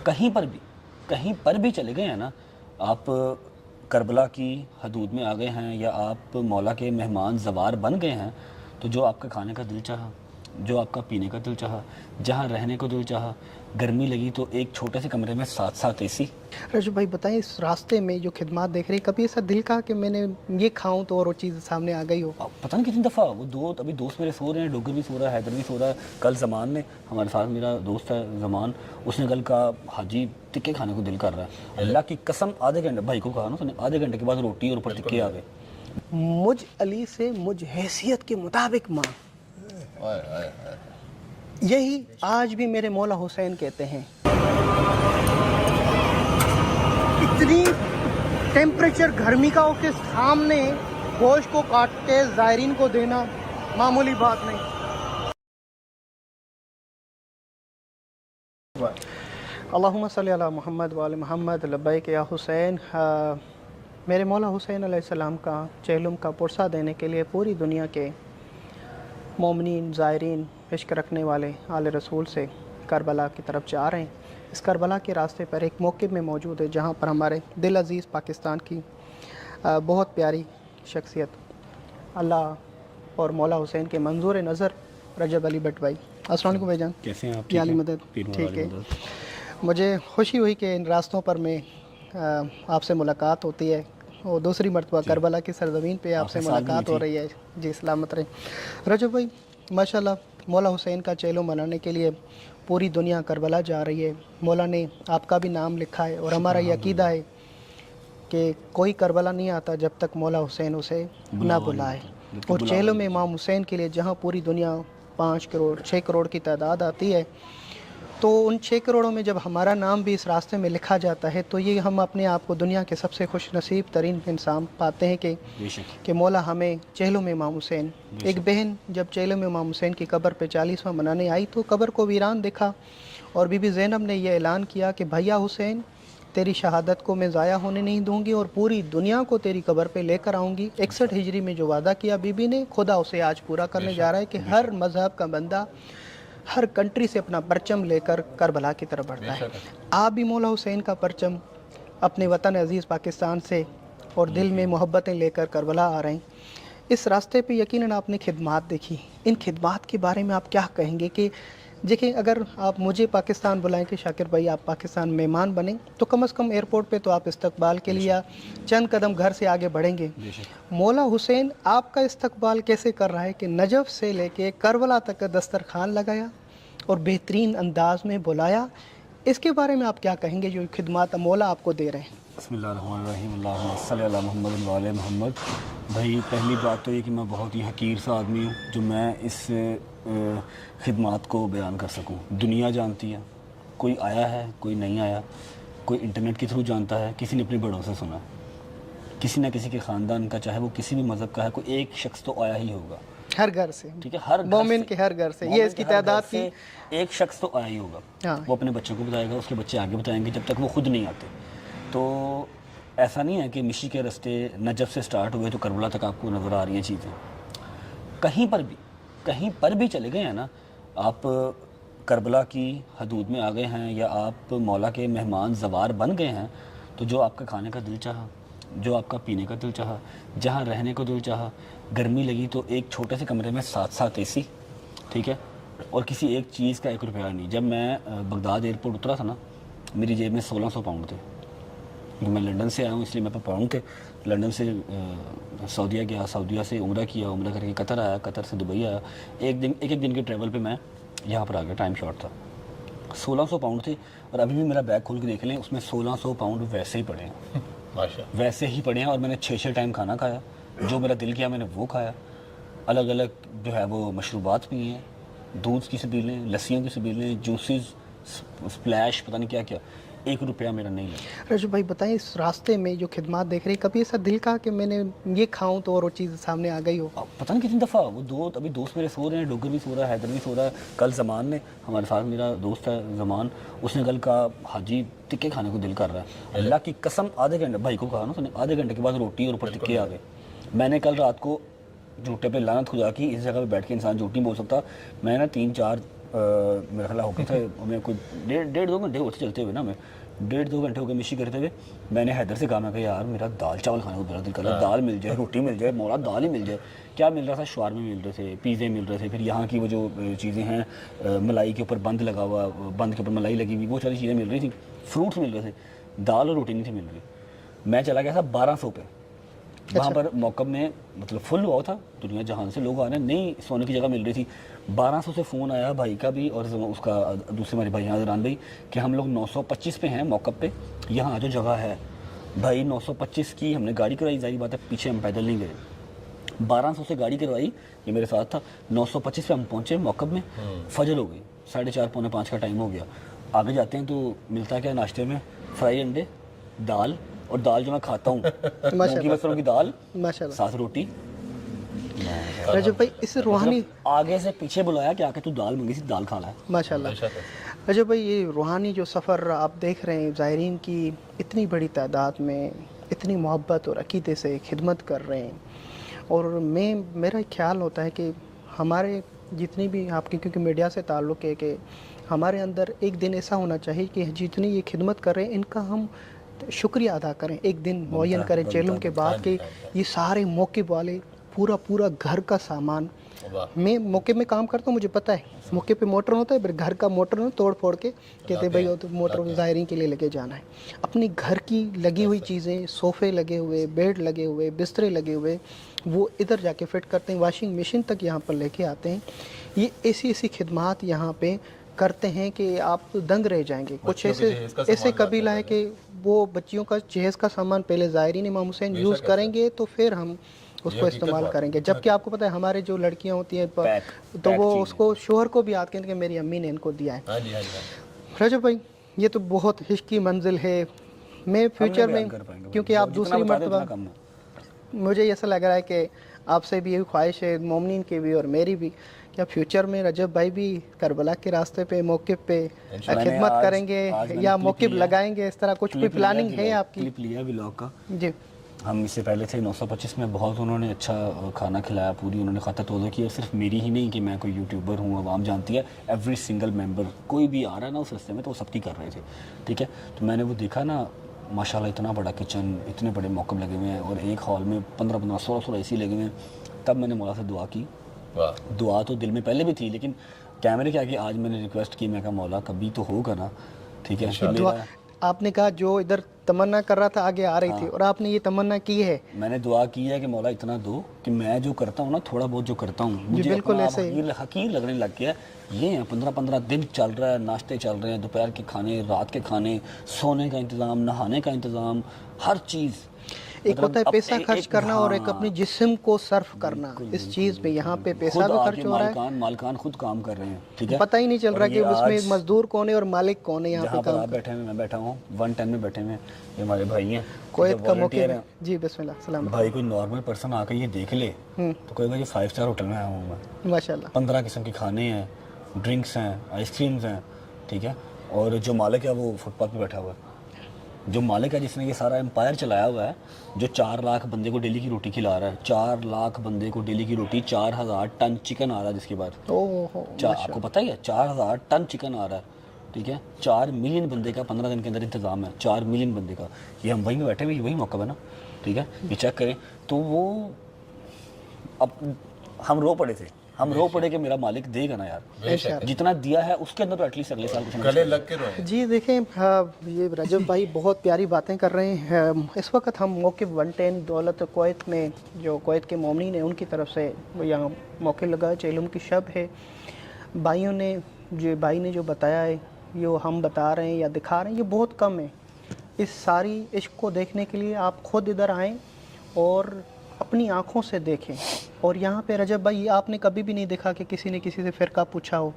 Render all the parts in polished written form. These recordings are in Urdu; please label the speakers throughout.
Speaker 1: کہیں پر بھی چلے گئے ہیں نا آپ، کربلا کی حدود میں آ گئے ہیں یا آپ مولا کے مہمان زوار بن گئے ہیں، تو جو آپ کا کھانے کا دل چاہا، جو آپ کا پینے کا دل چاہا، جہاں رہنے کو دل چاہا، گرمی لگی تو ایک چھوٹے سے کمرے میں 7 اے سی۔
Speaker 2: رجب بھائی بتائیں، اس راستے میں جو خدمات دیکھ رہے ہیں، کبھی ایسا دل کہا کہ میں نے یہ کھاؤں تو اور وہ چیز سامنے آ گئی ہو؟
Speaker 1: پتہ نہیں کتنی دفعہ وہ ابھی دوست میرے سو رہے ہیں، ڈوگر بھی سو رہا ہے، حیدر بھی سو رہا ہے۔ کل زمان نے ہمارے ساتھ، میرا دوست ہے زمان، اس نے کل کہا حاجی ٹکے کھانے کو دل کر رہا ہے۔ اللہ کی قسم آدھے گھنٹے، بھائی کو کہا نا، اس نے آدھے گھنٹے کے بعد روٹی اور اوپر ٹکے آ گئے۔
Speaker 2: مجھ علی سے مجھ حیثیت کے مطابق ماں، یہی آج بھی میرے مولا حسین کہتے ہیں۔ اتنی ٹیمپریچر گرمی کا ہو کہ سامنے گوشت کو کاٹ کے زائرین کو دینا معمولی بات نہیں۔ اللہم صلی علی محمد وآل محمد، لبیک یا حسین۔ میرے مولا حسین علیہ السلام کا چہلم کا پرسہ دینے کے لیے پوری دنیا کے مومنین، زائرین، عشق رکھنے والے آل رسول سے کربلا کی طرف جا رہے ہیں۔ اس کربلا کے راستے پر ایک موقع میں موجود ہے جہاں پر ہمارے دل عزیز پاکستان کی بہت پیاری شخصیت اللہ اور مولا حسین کے منظور نظر رجب علی بٹ بھائی، السلام علیکم بھائی جان،
Speaker 1: کیسے ہیں آپ؟
Speaker 2: علی مدد ٹھیک ہے۔ مجھے خوشی ہوئی کہ ان راستوں پر میں آپ سے ملاقات ہوتی ہے، اور دوسری مرتبہ کربلا کی سرزمین پہ آپ سے ملاقات ہو رہی ہے۔ جی سلامت رہیں رجب بھائی۔ ماشاءاللہ مولا حسین کا چہلم منانے کے لیے پوری دنیا کربلا جا رہی ہے۔ مولا نے آپ کا بھی نام لکھا ہے، اور ہمارا یہ عقیدہ ہے کہ کوئی کربلا نہیں آتا جب تک مولا حسین اسے نہ بلائے۔ اور چہلم امام حسین کے لیے جہاں پوری دنیا 5 کروڑ 6 کروڑ کی تعداد آتی ہے، تو ان 6 کروڑوں میں جب ہمارا نام بھی اس راستے میں لکھا جاتا ہے تو یہ ہم اپنے آپ کو دنیا کے سب سے خوش نصیب ترین انسان پاتے ہیں کہ مولا ہمیں چہلم امام حسین۔ ایک بہن جب چہلم امام حسین کی قبر پہ 40واں منانے آئی تو قبر کو ویران دیکھا، اور بی بی زینب نے یہ اعلان کیا کہ بھیا حسین، تیری شہادت کو میں ضائع ہونے نہیں دوں گی اور پوری دنیا کو تیری قبر پہ لے کر آؤں گی۔ 61 ہجری میں جو وعدہ کیا بی بی نے، خدا اسے آج پورا کرنے جا رہا ہے کہ ہر مذہب کا بندہ ہر کنٹری سے اپنا پرچم لے کر کربلا کی طرف بڑھتا ہے۔ آپ بھی مولا حسین کا پرچم اپنے وطن عزیز پاکستان سے اور دل میں محبتیں لے کر کربلا آ رہے ہیں۔ اس راستے پہ یقیناً آپ نے خدمات دیکھی، ان خدمات کے بارے میں آپ کیا کہیں گے؟ کہ دیکھیں، اگر آپ مجھے پاکستان بلائیں کہ شاکر بھائی آپ پاکستان مہمان بنیں، تو کم از کم ایئرپورٹ پہ تو آپ استقبال کے لیے چند قدم گھر سے آگے بڑھیں گے۔ مولا حسین آپ کا استقبال کیسے کر رہا ہے کہ نجف سے لے کے کربلا تک کا دسترخوان لگایا اور بہترین انداز میں بلایا؟ اس کے بارے میں آپ کیا کہیں گے جو خدمات مولا آپ کو دے رہے ہیں؟
Speaker 1: بسم اللہ الرحمن الرحیم، اللہم صلی علی محمد وعلی محمد۔ بھائی پہلی بات تو یہ کہ میں بہت ہی حقیر سا آدمی ہوں جو میں اس خدمات کو بیان کر سکوں۔ دنیا جانتی ہے، کوئی آیا ہے کوئی نہیں آیا، کوئی انٹرنیٹ کے تھرو جانتا ہے، کسی نے اپنے بڑوں سے سنا، کسی نہ کسی کے خاندان کا، چاہے وہ کسی بھی مذہب کا ہے، کوئی ایک شخص تو آیا ہی ہوگا،
Speaker 2: ہر گھر سے،
Speaker 1: ٹھیک ہے، ہر
Speaker 2: مومن کے ہر گھر سے، یہ اس کی تعداد کی
Speaker 1: ایک شخص تو آیا ہی ہوگا۔ وہ اپنے بچوں کو بتائے گا، اس کے بچے آگے بتائیں گے، جب تک وہ خود نہیں آتے۔ تو ایسا نہیں ہے کہ مشی کے رستے نجف سے سٹارٹ ہوئے تو کربلا تک آپ کو نظر آ رہی ہیں چیزیں۔ کہیں پر بھی چلے گئے ہیں نا آپ، کربلا کی حدود میں آ گئے ہیں یا آپ مولا کے مہمان زوار بن گئے ہیں، تو جو آپ کا کھانے کا دل چاہا، جو آپ کا پینے کا دل چاہا، جہاں رہنے کو دل چاہا، گرمی لگی تو ایک چھوٹے سے کمرے میں 7 اے سی، ٹھیک ہے، اور کسی ایک چیز کا 1 روپیہ نہیں۔ جب میں بغداد ایئرپورٹ اترا تھا نا، میری جیب میں 1600 پاؤنڈ تھے، کیونکہ میں لنڈن سے آیا ہوں اس لیے میرے پاس پاؤنڈ تھے۔ لنڈن سے سعودیہ گیا، سعودیہ سے عمرہ کیا، عمرہ کر کے قطر آیا، قطر سے دبئی آیا، ایک دن کے ٹریول پہ میں یہاں پر آ گیا، ٹائم شارٹ تھا۔ 1600 پاؤنڈ تھے، اور ابھی بھی میرا بیگ کھول کے دیکھ لیں، اس میں 1600 پاؤنڈ ویسے ہی پڑے ہیں، ویسے ہی پڑے ہیں، اور میں نے 6 ٹائم کھانا کھایا، جو میرا دل کیا میں نے وہ کھایا، الگ الگ جو ہے وہ مشروبات پی ہیں، دودھ کی سبیلیں، لسیوں کی سبیلیں، جوسز، سپلیش، پتہ نہیں کیا کیا، 1 روپیہ میرا نہیں لگا۔
Speaker 2: رجب بھائی بتائیں، اس راستے میں جو خدمات دیکھ رہے ہیں، کبھی ایسا دل کہا کہ میں نے یہ کھاؤں تو اور وہ چیز سامنے آ گئی ہو؟
Speaker 1: پتہ نہیں کتنی دفعہ وہ ابھی دوست میرے سو رہے ہیں، ڈوگر بھی سو رہا ہے، حیدر بھی سو رہا ہے۔ کل زمان نے ہمارے ساتھ، میرا دوست ہے زمان، اس نے کل کہا حاجی ٹکے کھانے کو دل کر رہا ہے۔ اللہ کی قسم آدھے گھنٹے، بھائی کو کہا نا، اس نے آدھے گھنٹے کے بعد روٹی اور اوپر ٹکے آ گئے۔ میں نے کل رات کو جھوٹے پہ لعنت خدا کی، اس جگہ پہ بیٹھ کے انسان جھوٹ نہیں بول سکتا، میں نے 3-4 میرا خیال ہو گیا تھا ہمیں کوئی ڈیڑھ دو گھنٹے ہوتے چلتے ہوئے نا، ہمیں 1.5-2 گھنٹے ہو گئے مشی کرتے ہوئے. میں نے حیدر سے کہا، میں کہا یار میرا دال چاول کھانے کو بڑا دل کر رہا ہے، دال مل جائے، روٹی مل جائے، مولا دال ہی مل جائے. کیا مل رہا تھا؟ شوارمے مل رہے تھے، پیزے مل رہے تھے، پھر یہاں کی وہ جو چیزیں ہیں ملائی کے اوپر بند لگا ہوا، بند کے اوپر ملائی لگی ہوئی، وہ ساری چیزیں مل رہی تھیں، فروٹس مل رہے تھے، دال اور روٹی نہیں تھی مل رہی. میں چلا گیا تھا 1200 پہ. وہاں پر موقب میں مطلب فل ہوا تھا، دنیا جہان سے لوگ آ رہے ہیں، نئی سونے کی جگہ مل رہی تھی. 1200 سے فون آیا بھائی کا بھی اور اس کا دوسرے ہمارے بھائی حضران بھائی کہ ہم لوگ 925 پہ ہیں موقب پہ، یہاں آ جو جگہ ہے. بھائی 925 کی ہم نے گاڑی کرائی، ظاہری بات ہے پیچھے ہم پیدل نہیں گئے. 1200 سے گاڑی کروائی، یہ میرے ساتھ تھا. 925 پہ ہم پہنچے موقب میں، فجر ہو گئی، 4:30 پونے 5 کا ٹائم ہو گیا. آگے جاتے ہیں تو ملتا کیا ناشتے میں؟ فرائی انڈے، دال، اور دال جو میں کھاتا ہوں مونگ کی مسروں کی دال، ساتھ روٹی.
Speaker 2: رجب بھائی اس روحانی
Speaker 1: آگے سے پیچھے بلایا کہ آ کے تو دال منگی تھی، دال کھا لا ہے.
Speaker 2: ماشاءاللہ. رجب بھائی یہ روحانی جو سفر آپ دیکھ رہے ہیں، زائرین کی اتنی بڑی تعداد میں اتنی محبت اور عقیدے سے خدمت کر رہے ہیں، اور میرا خیال ہوتا ہے کہ ہمارے جتنی بھی آپ کی، کیونکہ میڈیا سے تعلق ہے، کہ ہمارے اندر ایک دن ایسا ہونا چاہیے کہ جتنی یہ خدمت کر رہے ہیں ان کا ہم شکریہ ادا کریں، ایک دن معین کریں چیلم کے بعد کہ یہ سارے موقع والے پورا گھر کا سامان. میں موقع میں کام کرتا ہوں، مجھے پتہ ہے موقع پہ موٹر ہوتا ہے، پھر گھر کا موٹر توڑ پھوڑ کے کہتے بھائی تو موٹر زائرین کے لیے لگے جانا ہے. اپنی گھر کی لگی ہوئی چیزیں، صوفے لگے ہوئے، بیڈ لگے ہوئے، بسترے لگے ہوئے، وہ ادھر جا کے فٹ کرتے ہیں، واشنگ مشین تک یہاں پر لے کے آتے ہیں. یہ ایسی خدمات یہاں پہ کرتے ہیں کہ آپ دنگ رہ جائیں گے. کچھ ایسے قبیلہ ہے کہ وہ بچیوں کا جہیز کا سامان پہلے زائرین امام حسین یوز کریں گے تو پھر ہم اس کو استعمال کریں گے. جبکہ آپ کو پتہ ہے ہمارے جو لڑکیاں ہوتی ہیں تو وہ اس کو شوہر کو بھی یاد کریں کہ میری امی نے ان کو دیا ہے. رجب بھائی یہ تو بہت عشق کی منزل ہے. میں فیوچر میں، کیونکہ آپ دوسری مرتبہ، مجھے ایسا لگ رہا ہے کہ آپ سے بھی یہی خواہش ہے، مومنین کی بھی اور میری بھی، کیا فیوچر میں رجب بھائی بھی کربلا کے راستے پہ موقف پہ خدمت کریں گے یا موقف لگائیں گے؟ اس طرح کچھ کوئی پلاننگ ہے آپ کی؟
Speaker 1: کلپ لیا ولاگ کا
Speaker 2: جی.
Speaker 1: ہم اس سے پہلے تھے 925 میں، بہت انہوں نے اچھا کھانا کھلایا، پوری انہوں نے خطہ توضع کی. اور صرف میری ہی نہیں کہ میں کوئی یوٹیوبر ہوں، عوام جانتی ہے، ایوری سنگل ممبر کوئی بھی آ رہا ہے نا اس رستے میں تو وہ سب کی کر رہے تھے. ٹھیک ہے، تو میں نے وہ دیکھا نا، ماشاءاللہ اتنا بڑا کچن، اتنے بڑے موقع لگے ہوئے ہیں، اور ایک ہال میں 15 16 اے سی لگے ہوئے ہیں. تب میں نے مولا سے دعا کی. دعا تو دل میں پہلے بھی تھی، لیکن کیمرے کے آگے آج میں نے ریکویسٹ کی، میں کہا مولا کبھی تو ہوگا نا. ٹھیک ہے،
Speaker 2: آپ نے کہا جو ادھر تمنا کر رہا تھا آگے آ رہی تھی، اور آپ نے یہ تمنا کی ہے.
Speaker 1: میں نے دعا کی ہے کہ مولا اتنا دو کہ میں جو کرتا ہوں نا، تھوڑا بہت جو کرتا ہوں، مجھے
Speaker 2: بالکل ایسے
Speaker 1: حقیر لگنے لگ گیا. یہ ہیں 15 دن چل رہا ہے، ناشتے چل رہے ہیں، دوپہر کے کھانے، رات کے کھانے، سونے کا انتظام، نہانے کا انتظام، ہر چیز.
Speaker 2: ایک ہوتا ہے پیسہ خرچ کرنا اور ایک اپنی جسم کو صرف کرنا. اس چیز پہ یہاں پہ پیسہ بھی خرچ ہو رہا ہے،
Speaker 1: مالکان خود کام کر رہے ہیں. ٹھیک ہے،
Speaker 2: پتہ ہی نہیں چل رہا کہ اس میں مزدور کون ہے اور مالک کون ہے. یہاں
Speaker 1: جہاں پر آپ بیٹھے ہیں، میں بیٹھا ہوں 110 میں بیٹھے ہوئے، یہ ہمارے بھائی ہیں
Speaker 2: کویت کا موقع. جی بسم اللہ. السلام.
Speaker 1: بھائی کوئی نارمل پرسن آ کے یہ دیکھ لے تو کوئی بھائی 5 اسٹار ہوٹل میں آیا ہوں میں،
Speaker 2: ماشاءاللہ
Speaker 1: 15 قسم کے کھانے ہیں، ڈرنکس ہیں، آئس کریمز ہیں. ٹھیک ہے، اور جو مالک ہے وہ فٹ پاتھ پہ بیٹھا ہوا ہے. جو مالک ہے جس نے یہ سارا امپائر چلایا ہوا ہے، جو 4 لاکھ بندے کو ڈیلی کی روٹی کھلا رہا ہے، 4 لاکھ بندے کو ڈیلی کی روٹی، 4000 ٹن چکن آ رہا ہے جس کے بعد. آپ کو پتہ ہی ہے 4000 ٹن چکن آ رہا ہے. ٹھیک ہے، 4 ملین بندے کا 15 دن کے اندر انتظام ہے. 4 ملین بندے کا. یہ ہم وہیں میں بیٹھے ہوئے، وہی موقع ہے نا. ٹھیک ہے، یہ چیک کریں تو وہ اب ہم رو پڑے تھے، ہم رو پڑے کہ میرا مالک دے گا نا یار، جتنا دیا ہے اس کے اندر تو ایٹ لیسٹ اگلے سال کچھ
Speaker 3: گلے لگ کے روئے.
Speaker 2: جی دیکھیں، یہ رجب بھائی بہت پیاری باتیں کر رہے ہیں. اس وقت ہم موقف 110 دولت کویت میں، جو کویت کے مومنین ہیں ان کی طرف سے یہاں موقع لگا، چیلم کی شب ہے. بھائی نے جو بتایا ہے، یہ ہم بتا رہے ہیں یا دکھا رہے ہیں، یہ بہت کم ہے. اس ساری عشق کو دیکھنے کے لیے آپ خود ادھر آئیں اور اپنی آنکھوں سے دیکھیں. اور یہاں پہ رجب بھائی آپ نے کبھی بھی نہیں دیکھا کہ کسی نے کسی سے فرقہ پوچھا ہو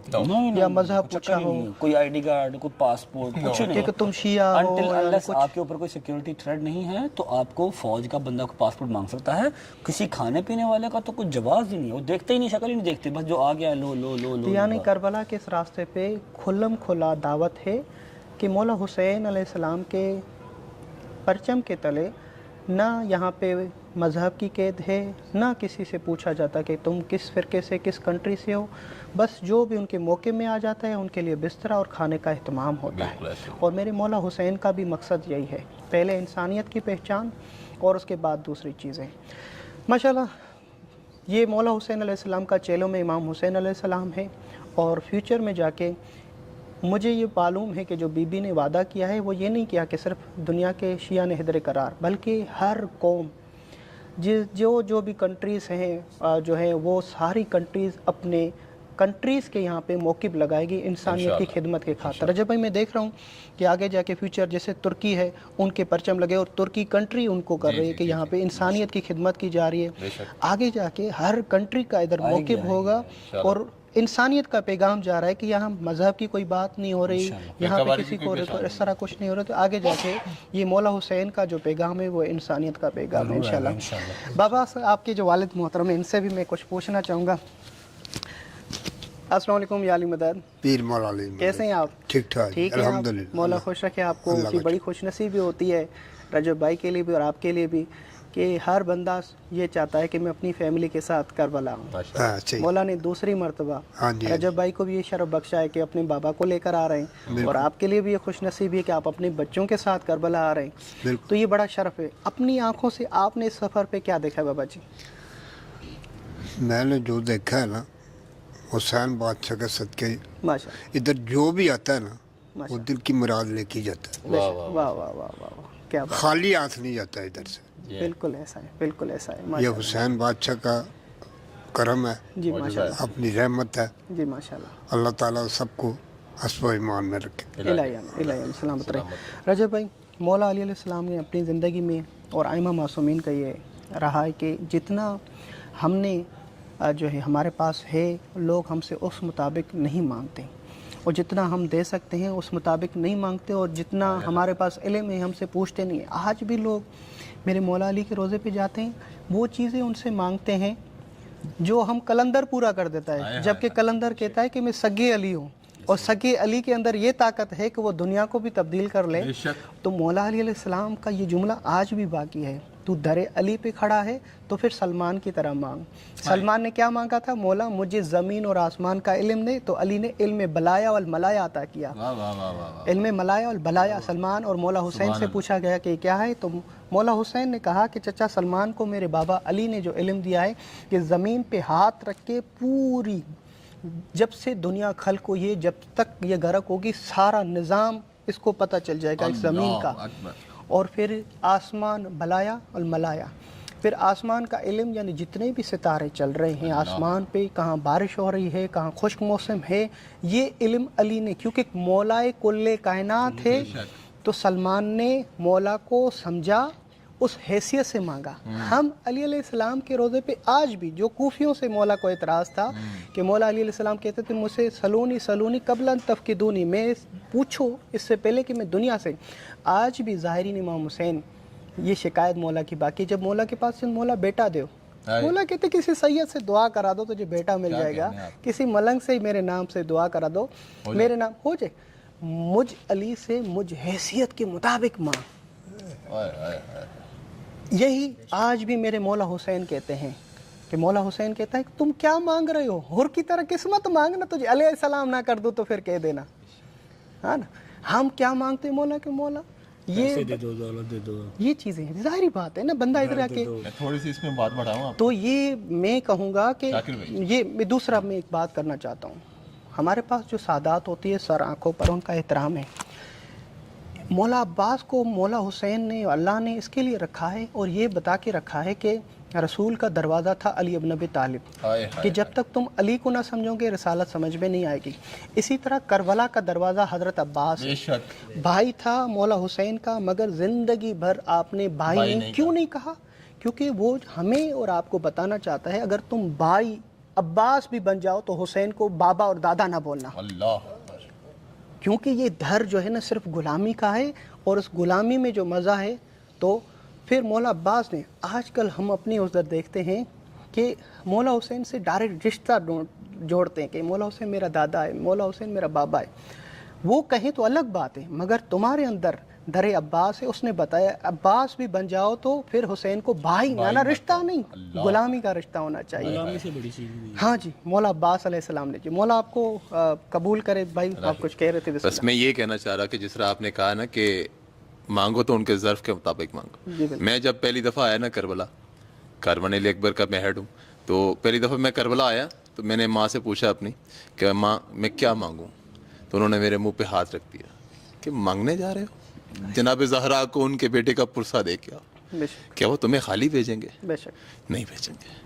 Speaker 2: یا مذہب پوچھا ہو،
Speaker 1: کوئی آئی ڈی کارڈ، کوئی پاسپورٹ، کچھ نہیں.
Speaker 2: کہ تم شیعہ ہو یا کچھ.
Speaker 1: آپ کے اوپر کوئی سیکیورٹی تھریٹ نہیں ہے تو آپ کو فوج کا بندہ کو پاسپورٹ مانگ سکتا ہے. کسی کھانے پینے والے کا تو کوئی جواز ہی نہیں ہے، وہ دیکھتے ہی نہیں، شکل ہی نہیں دیکھتے، بس جو آ گیا لو لو لو لو.
Speaker 2: یعنی کربلا کے اس راستے پہ کھلم کھلا دعوت ہے کہ مولا حسین علیہ السلام کے پرچم کے تلے نہ یہاں پہ مذہب کی قید ہے، نہ کسی سے پوچھا جاتا کہ تم کس فرقے سے، کس کنٹری سے ہو، بس جو بھی ان کے موقع میں آ جاتا ہے ان کے لیے بستر اور کھانے کا اہتمام ہوتا ہے۔ اور میرے مولا حسین کا بھی مقصد یہی ہے، پہلے انسانیت کی پہچان اور اس کے بعد دوسری چیزیں۔ ماشاءاللہ یہ مولا حسین علیہ السلام کا چیلوں میں امام حسین علیہ السلام ہے، اور فیوچر میں جا کے مجھے یہ معلوم ہے کہ جو بی بی نے وعدہ کیا ہے وہ یہ نہیں کیا کہ صرف دنیا کے شیعہ نے حیدر قرار، بلکہ ہر قوم جو بھی کنٹریز ہیں جو ہیں وہ ساری کنٹریز اپنے کنٹریز کے یہاں پہ موقف لگائے گی انسانیت کی خدمت کے خاطر۔ رجب بھائی میں دیکھ رہا ہوں کہ آگے جا کے فیوچر جیسے ترکی ہے ان کے پرچم لگے، اور ترکی کنٹری ان کو کر رہی ہے کہ یہاں پہ انسانیت کی خدمت کی جا رہی ہے۔ آگے جا کے ہر کنٹری کا ادھر موقف ہوگا اور انسانیت کا پیغام جا رہا ہے کہ یہاں مذہب کی کوئی بات نہیں ہو رہی، یہاں پہ کسی کو اس طرح کچھ نہیں ہو رہا، تو آگے جا کے یہ مولا حسین کا جو پیغام ہے وہ انسانیت کا پیغام ہے انشاءاللہ۔ بابا آپ کے جو والد محترم ہیں ان سے بھی میں کچھ پوچھنا چاہوں گا۔ السلام علیکم یا علی مدد،
Speaker 3: پیر مولا علی مدد،
Speaker 2: کیسے ہیں آپ؟
Speaker 3: ٹھیک ٹھاک
Speaker 2: ٹھیک ہے
Speaker 3: الحمدللہ،
Speaker 2: مولا خوش رکھے آپ کو۔
Speaker 3: اللہ
Speaker 2: کی بڑی خوش نصیبی ہوتی ہے رجب بھائی کے لیے بھی اور آپ کے لیے بھی کہ ہر بندہ یہ چاہتا ہے کہ میں اپنی فیملی کے ساتھ کربلا ہوں۔
Speaker 3: ہاں صحیح،
Speaker 2: مولا نے دوسری مرتبہ
Speaker 3: ہاں جی،
Speaker 2: رجب بھائی کو بھی یہ شرف بخشا ہے کہ اپنے بابا کو لے کر آ رہے ہیں، اور آپ کے لیے بھی یہ خوش نصیبی ہے کہ آپ اپنے بچوں کے ساتھ کربلا آ رہے ہیں،
Speaker 3: بالکل۔
Speaker 2: تو یہ بڑا شرف ہے۔ اپنی آنکھوں سے آپ نے اس سفر پہ کیا دیکھا ہے بابا جی؟
Speaker 3: میں نے جو دیکھا ہے نا حسین بادشاہ کے صدقے
Speaker 2: ماشاء
Speaker 3: ادھر جو بھی آتا ہے نا وہ
Speaker 2: ماشاء
Speaker 3: دل کی مراد لے کے جاتا ہے،
Speaker 2: اللہ، واہ واہ واہ واہ واہ، کیا بات،
Speaker 3: خالی ہاتھ نہیں جاتا ادھر سے۔
Speaker 2: بالکل ایسا ہے، بالکل ایسا ہے،
Speaker 3: یہ
Speaker 2: ماشاء
Speaker 3: حسین بادشاہ کا کرم ہے،
Speaker 2: اللہ جی، ماشاء اللہ
Speaker 3: اپنی رحمت ہے،
Speaker 2: جی، ماشاء اللہ،
Speaker 3: اللہ تعالیٰ سب کو حسب و ایمان میں رکھے۔
Speaker 2: الہی سلامت رہے۔ رجب بھائی مولا علی علیہ السلام نے اپنی زندگی میں اور ائمہ معصومین کا یہ رہا ہے کہ جتنا ہم نے جو ہے ہمارے پاس ہے لوگ ہم سے اس مطابق نہیں مانگتے، اور جتنا ہم دے سکتے ہیں اس مطابق نہیں مانگتے، اور جتنا ہمارے پاس علم ہے ہم سے پوچھتے نہیں ہیں۔ آج بھی لوگ میرے مولا علی کے روزے پہ جاتے ہیں، وہ چیزیں ان سے مانگتے ہیں جو ہم قلندر پورا کر دیتا ہے، جبکہ قلندر کہتا ہے کہ میں سگے علی ہوں، اور سگے علی کے اندر یہ طاقت ہے کہ وہ دنیا کو بھی تبدیل کر لے۔ تو مولا علی علیہ السلام کا یہ جملہ آج بھی باقی ہے، تو در علی پہ کھڑا ہے تو پھر سلمان کی طرح مانگ۔ سلمان نے کیا مانگا تھا؟ مولا مجھے زمین اور آسمان کا علم دے، تو علی نے علم بلایا والملایا عطا کیا۔ علم ملایا والبلایا سلمان اور مولا حسین سے پوچھا گیا کہ کیا ہے، تو مولا حسین نے کہا کہ چچا سلمان کو میرے بابا علی نے جو علم دیا ہے کہ زمین پہ ہاتھ رکھ کے پوری جب سے دنیا خلق ہوئی ہے جب تک یہ غرق ہوگی سارا نظام اس کو پتہ چل جائے گا اس زمین کا۔ اور پھر آسمان بلایا اور ملایا، پھر آسمان کا علم یعنی جتنے بھی ستارے چل رہے ہیں آسمان پہ، کہاں بارش ہو رہی ہے، کہاں خشک موسم ہے، یہ علم علی نے، کیونکہ مولا کل کائنات ہے تو سلمان نے مولا کو سمجھا، اس حیثیت سے مانگا۔ ہم علی علیہ السلام کے روزے پہ آج بھی جو کوفیوں سے مولا کو اعتراض تھا کہ مولا علی علیہ السلام کہتے تھے مجھ سے سلونی قبل ان تفقدونی، میں پوچھو اس سے پہلے کہ میں دنیا سے، آج بھی ظاہرین امام حسین یہ شکایت مولا کی باقی، جب مولا کے پاس مولا بیٹا دیو، مولا کہتے کسی سید سے دعا کرا دو تجھے بیٹا مل جائے گا، کسی ملنگ سے میرے نام سے دعا کرا دو میرے نام ہو جائے، مجھ علی سے مجھ حیثیت کے مطابق مانگ۔ یہی آج بھی میرے مولا حسین کہتے ہیں کہ مولا حسین کہتا ہے کہ تم کیا مانگ رہے ہو، ہر کی طرح قسمت مانگنا، تجھے علیہ السلام نہ کر دو تو پھر کہہ دینا، ہاں نا۔ ہم کیا مانگتے ہیں مولا کے، مولا یہ چیزیں ہیں، ظاہری بات ہے نا، بندہ ادھر آ کے
Speaker 4: تھوڑی سی اس میں بات بڑھاؤں آپ،
Speaker 2: تو یہ میں کہوں گا کہ یہ دوسرا میں ایک بات کرنا چاہتا ہوں، ہمارے پاس جو سادات ہوتی ہے سر آنکھوں پر ان کا احترام ہے۔ مولا عباس کو مولا حسین نے اللہ نے اس کے لیے رکھا ہے اور یہ بتا کے رکھا ہے کہ رسول کا دروازہ تھا علی ابن ابی طالب، کہ جب تک تم علی کو نہ سمجھو گے رسالت سمجھ میں نہیں آئے گی۔ اسی طرح کربلا کا دروازہ حضرت عباس بھائی تھا مولا حسین کا، مگر زندگی بھر آپ نے بھائی نے کیوں نہیں کہا؟ کیونکہ وہ ہمیں اور آپ کو بتانا چاہتا ہے اگر تم بھائی عباس بھی بن جاؤ تو حسین کو بابا اور دادا نہ بولنا، کیونکہ یہ دھر جو ہے نا صرف غلامی کا ہے، اور اس غلامی میں جو مزہ ہے۔ تو پھر مولا عباس نے، آج کل ہم اپنی ادھر دیکھتے ہیں کہ مولا حسین سے ڈائریکٹ رشتہ جوڑتے ہیں کہ مولا حسین میرا دادا ہے، مولا حسین میرا بابا ہے۔ وہ کہیں تو الگ بات ہے، مگر تمہارے اندر در عباس ہے، اس نے بتایا عباس بھی بن جاؤ تو پھر حسین کو بھائی نانا رشتہ نہیں، غلامی کا رشتہ ہونا چاہیے۔
Speaker 1: غلامی سے بڑی چیز نہیں ہے۔
Speaker 2: ہاں جی، مولا عباس علیہ السلام نے جی، مولا آپ کو قبول کرے بھائی، آپ کچھ کہہ رہے تھے؟
Speaker 5: بس میں یہ کہنا چاہ رہا کہ جس طرح آپ نے کہا نا کہ مانگو تو ان کے ظرف کے مطابق مانگو۔ میں جب پہلی دفعہ آیا نا کربلا، کاروان علی اکبر کا میں ہیڈ ہوں، تو پہلی دفعہ میں کربلا آیا تو میں نے ماں سے پوچھا اپنی کہ ماں میں کیا مانگوں، تو انہوں نے میرے منہ پہ ہاتھ رکھ دیا کہ مانگنے جا رہے ہو، جناب زہرا کو ان کے بیٹے کا پرسہ دے کے آؤ،
Speaker 2: بے شک
Speaker 5: کیا وہ تمہیں خالی بھیجیں گے؟
Speaker 2: بے شک۔
Speaker 5: نہیں بھیجیں گے۔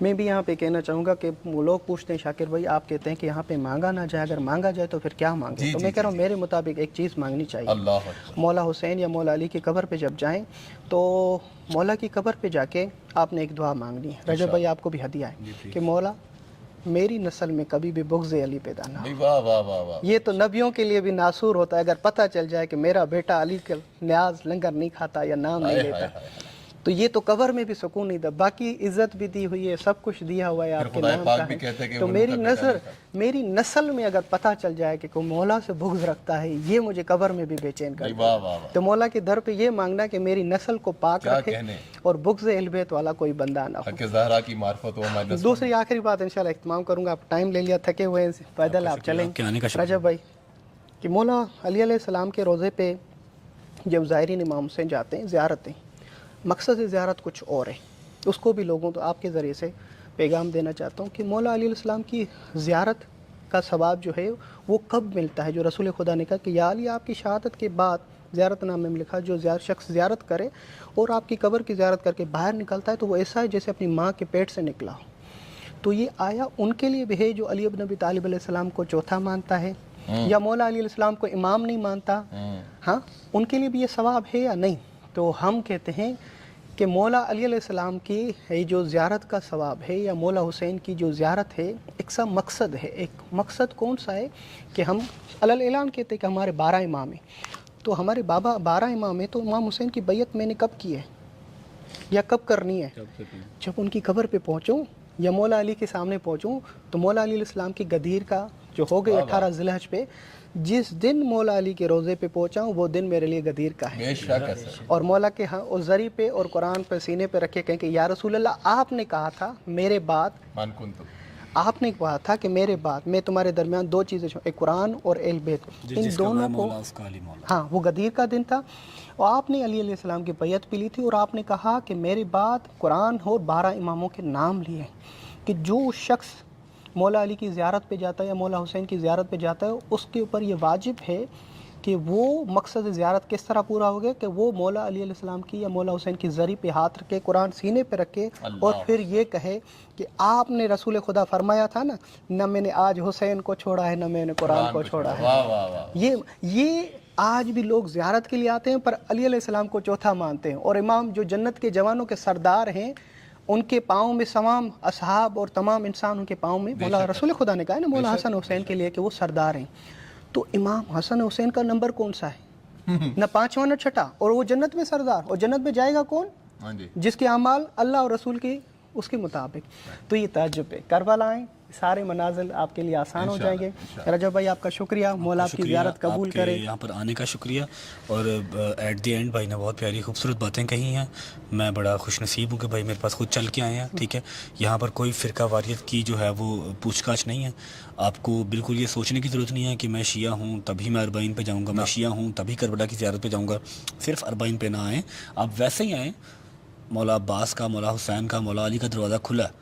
Speaker 2: میں بھی یہاں پہ کہنا چاہوں گا کہ وہ لوگ پوچھتے ہیں شاکر بھائی آپ کہتے ہیں کہ یہاں پہ مانگا نہ جائے، اگر مانگا جائے تو پھر کیا مانگے؟ تو میں کہہ رہا ہوں میرے مطابق ایک چیز مانگنی چاہیے۔
Speaker 5: اللہ اکبر۔
Speaker 2: مولا حسین یا مولا علی کی قبر پہ جب جائیں تو مولا کی قبر پہ جا کے آپ نے ایک دعا مانگنی ہے۔ رجب بھائی آپ کو بھی ہدیہ ہے کہ مولا میری نسل میں کبھی بھی بغض علی پیدا نہ ہو۔
Speaker 5: واہ واہ واہ واہ۔
Speaker 2: یہ تو نبیوں کے لیے بھی ناصور ہوتا ہے، اگر پتہ چل جائے کہ میرا بیٹا علی کا نیاز لنگر نہیں کھاتا یا نام نہیں لیتا، تو یہ تو قبر میں بھی سکون نہیں تھا، باقی عزت بھی دی ہوئی ہے، سب کچھ دیا ہوا ہے آپ کے نام کا ہے۔ تو میری نسل میں اگر پتہ چل جائے کہ کوئی مولا سے بغض رکھتا ہے، یہ مجھے قبر میں بھی بے چین کرتا ہے۔ تو مولا کے در پہ یہ مانگنا کہ میری نسل کو پاک رکھے اور بغض اہل بیت والا کوئی بندہ نہ ہو۔
Speaker 5: کہ زہرا کی معرفت ہو ہمارے نسل۔
Speaker 2: دوسری آخری بات انشاءاللہ اہتمام کروں گا، آپ ٹائم لے لیا، تھکے ہوئے ہیں، پیدل آپ چلیں رجب بھائی، کہ مولا علی علیہ السلام کے روضے پہ جب زائرین امام حسین جاتے ہیں زیارتیں، مقصد زیارت کچھ اور ہے، اس کو بھی لوگوں تو آپ کے ذریعے سے پیغام دینا چاہتا ہوں کہ مولا علی علیہ السلام کی زیارت کا ثواب جو ہے وہ کب ملتا ہے؟ جو رسول خدا نے کہا کہ یا علی آپ کی شہادت کے بعد زیارت نامے میں لکھا جو شخص زیارت کرے اور آپ کی قبر کی زیارت کر کے باہر نکلتا ہے تو وہ ایسا ہے جیسے اپنی ماں کے پیٹ سے نکلا ہو۔ تو یہ آیا ان کے لیے بھی ہے جو علی بن ابی طالب علیہ السلام کو چوتھا مانتا ہے یا مولا علی علیہ السلام کو امام نہیں مانتا، ہاں ان کے لیے بھی یہ ثواب ہے یا نہیں؟ تو ہم کہتے ہیں کہ مولا علی علیہ السلام کی جو زیارت کا ثواب ہے یا مولا حسین کی جو زیارت ہے ایک سا مقصد ہے۔ ایک مقصد کون سا ہے کہ ہم علل اعلان کہتے ہیں کہ ہمارے 12 امام ہیں، تو ہمارے بابا 12 امام ہیں، تو امام حسین کی بیعت میں نے کب کی ہے یا کب کرنی ہے؟ جب ان کی قبر پہ پہنچوں یا مولا علی کے سامنے پہنچوں تو مولا علی علیہ السلام کی غدیر کا جو ہو گئی 18 ذی الحج پہ، جس دن مولا علی کے روضے پہ پہنچا ہوں وہ دن میرے لیے غدیر کا ہے۔
Speaker 5: بے شک ہے سر۔
Speaker 2: اور مولا کے ہاں اس زری پہ اور قرآن پہ سینے پہ رکھے کہیں کہ یا رسول اللہ آپ نے کہا تھا میرے بعد،
Speaker 5: من کنتم،
Speaker 2: آپ نے کہا تھا کہ میرے بعد میں تمہارے درمیان 2 چیزیں چھوڑوں، ایک قرآن اور اہل بیت، ان دونوں کو، ہاں وہ غدیر کا دن تھا، اور آپ نے علی علیہ السلام کی بیعت بھی لی تھی اور آپ نے کہا کہ میرے بعد قرآن اور 12 اماموں کے نام لیے کہ جو شخص مولا علی کی زیارت پہ جاتا ہے یا مولا حسین کی زیارت پہ جاتا ہے اس کے اوپر یہ واجب ہے کہ وہ مقصد زیارت کس طرح پورا ہو گیا کہ وہ مولا علی علیہ السلام کی یا مولا حسین کی زری پہ ہاتھ رکھے، قرآن سینے پہ رکھے اور پھر یہ کہے کہ آپ نے رسول خدا فرمایا تھا نا، نہ میں نے آج حسین کو چھوڑا ہے نہ میں نے قرآن کو چھوڑا ہے۔ یہ آج بھی لوگ زیارت کے لیے آتے ہیں پر علی علیہ السلام کو چوتھا مانتے ہیں، اور امام جو جنت کے جوانوں کے سردار ہیں ان کے پاؤں میں تمام اصحاب اور تمام انسان ان کے پاؤں میں، مولا رسول خدا نے کہا ہے نا مولا حسن حسین کے لیے کہ وہ سردار ہیں، تو امام حسن حسین کا نمبر کون سا ہے؟ نہ 5واں نہ 6واں، اور وہ جنت میں سردار، اور جنت میں جائے گا کون؟ جس کے اعمال اللہ اور رسول کی اس کے مطابق۔ تو یہ تعجب ہے، کربلا آئیں، سارے منازل آپ کے لیے آسان ہو جائیں گے۔ رجب بھائی آپ کا شکریہ، مولا آپ کی زیارت قبول کرے۔
Speaker 1: یہاں پر آنے کا شکریہ، اور ایٹ دی اینڈ بھائی نے بہت پیاری خوبصورت باتیں کہی ہیں، میں بڑا خوش نصیب ہوں کہ بھائی میرے پاس خود چل کے آئے ہیں، ٹھیک ہے۔ یہاں پر کوئی فرقہ واریت کی جو ہے وہ پوچھ گاچھ نہیں ہے، آپ کو بالکل یہ سوچنے کی ضرورت نہیں ہے کہ میں شیعہ ہوں تبھی میں اربعین پہ جاؤں گا، میں شیعہ ہوں تبھی کربلا کی زیارت پہ جاؤں گا، صرف اربعین پہ نہ آئیں، آپ ویسے ہی آئیں۔ مولا عباس کا، مولا حسین کا، مولا علی کا دروازہ کھلا ہے،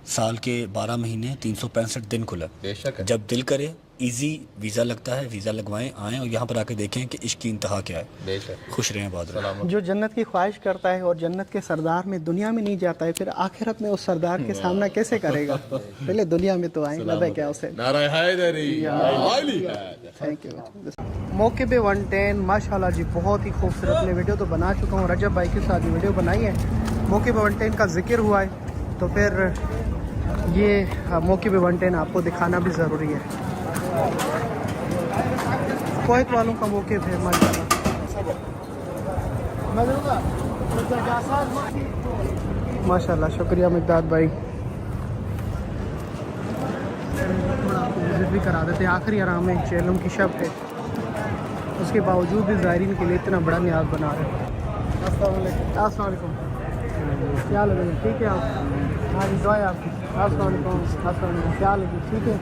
Speaker 1: سال کے 12 مہینے 365 دن کھلا ہے، جب دل کرے ایزی ویزا لگتا ہے، ویزا لگوائیں، آئیں اور یہاں پر آ کے دیکھیں کہ عشق کی انتہا کیا ہے۔ خوش رہیں، بہت رہیں۔
Speaker 2: جو جنت کی خواہش کرتا ہے اور جنت کے سردار میں دنیا میں نہیں جاتا ہے، پھر آخرت میں اس سردار کے سامنا کیسے کرے گا؟ پہلے دنیا میں تو آئیں۔ لبے کیا اسے
Speaker 5: نعرہ حیدری،
Speaker 2: تھینک یو۔ موقع پہ 110 ماشاءاللہ جی بہت ہی خوبصورت، میں ویڈیو تو بنا چکا ہوں، رجب بھائی کے ساتھ ویڈیو بنائی ہے، موقع پہ 110 کا ذکر ہوا ہے تو پھر یہ موقع پہ 110 آپ کو دکھانا بھی ضروری ہے۔ کویت والوں کا موقف ہے ماشاءاللہ، شکریہ مقداد بھائی۔ تھوڑا آپ کو وزٹ بھی کرا دیتے، آخری آرام ہے چیلم کی شب ہے۔ اس کے باوجود بھی زائرین کے لیے اتنا بڑا نیاز بنا رہے ہیں. السلام علیکم. کیا لگے گا؟ ٹھیک ہے آپ؟ ہاں جی دعائیں آپ کی. السلام علیکم. السلام علیکم. کیا لگے؟ ٹھیک ہے.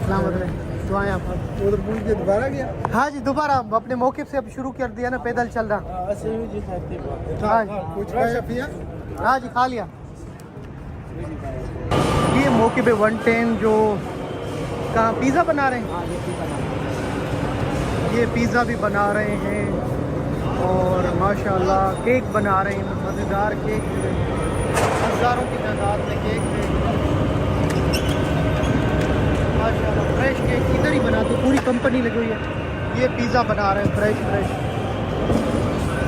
Speaker 2: سلامت رہیں. دعائیں آپ کی.
Speaker 6: ادھر پوچھ کے دوبارہ گیا.
Speaker 2: ہاں جی دوبارہ اپنے موقف سے اب شروع کر دیا نا, پیدل چل رہا. ہاں جی.
Speaker 6: کچھ کھایا پیا؟
Speaker 2: ہاں جی کھا لیا. یہ موقع پہ 110 جو کہاں پیزا بنا رہے ہیں, یہ پیزا بھی بنا رہے ہیں اور ماشاءاللہ کیک بنا رہے ہیں, مزیدار کیک, ہزاروں کی تعداد میں کیک ہے ماشاءاللہ. فریش کیک ادھر ہی بناتے, پوری کمپنی لگی ہوئی ہے. یہ پیزا بنا رہے ہیں فریش.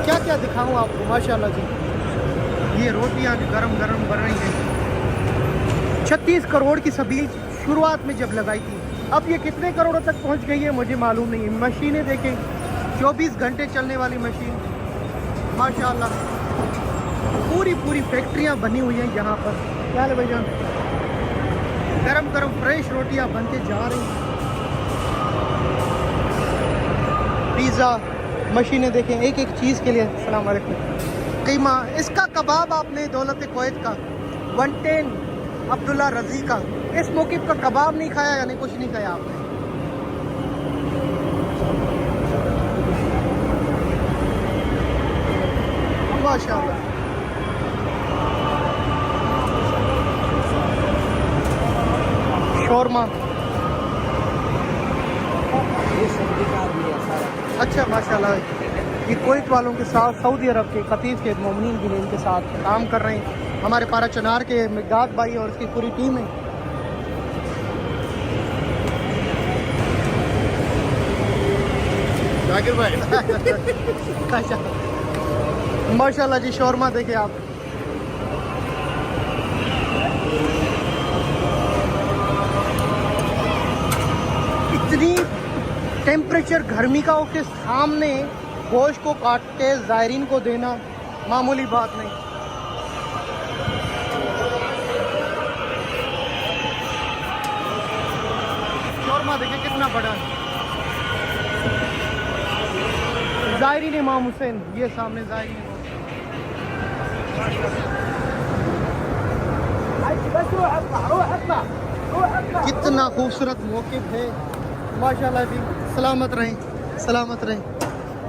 Speaker 2: کیا کیا دکھاؤں آپ کو ماشاءاللہ جی. یہ روٹیاں بھی گرم گرم بن رہی ہیں. 36 کروڑ کی سبیل شروعات میں جب لگائی تھی, اب یہ کتنے کروڑوں تک پہنچ گئی ہے مجھے معلوم نہیں ہے. مشینیں دیکھیں, 24 گھنٹے چلنے والی مشین ماشاءاللہ. پوری فیکٹریاں بنی ہوئی ہیں یہاں پر. کیا ہے بھائی جان, گرم گرم فریش روٹیاں بن کے جا رہی ہیں. پیزا مشینیں دیکھیں ایک ایک چیز کے لیے. السلام علیکم. قیمہ اس کا کباب آپ نے دولت کویت کا 110 عبداللہ رضی کا, اس موقف کا کباب نہیں کھایا, یعنی کچھ نہیں کھایا آپ نے. ماشاءاللہ. شورما. اچھا ماشاءاللہ. یہ کویت والوں کے ساتھ سعودی عرب کے خطیب کے مومنین بھی ان کے ساتھ کام کر رہے ہیں. ہمارے پارا چنار کے مقداد بھائی اور اس کی پوری ٹیم ہے.
Speaker 6: ذاکر بھائی
Speaker 2: ماشاءاللہ جی. شورما دیکھیں آپ, اتنی ٹیمپریچر گرمی کا ہو کے سامنے گوشت کو کاٹ کے زائرین کو دینا معمولی بات نہیں. شورما دیکھیں کتنا بڑا ہے. زائرین امام حسین, یہ سامنے زائرین امام حسین. کتنا خوبصورت موقف ہے ماشاءاللہ جی. سلامت رہیں, سلامت رہیں.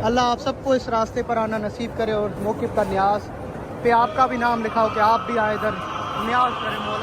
Speaker 2: اللہ آپ سب کو اس راستے پر آنا نصیب کرے اور موقف کا نیاز پہ آپ کا بھی نام لکھا ہو کہ آپ بھی آئے ادھر نیاز کریں مولا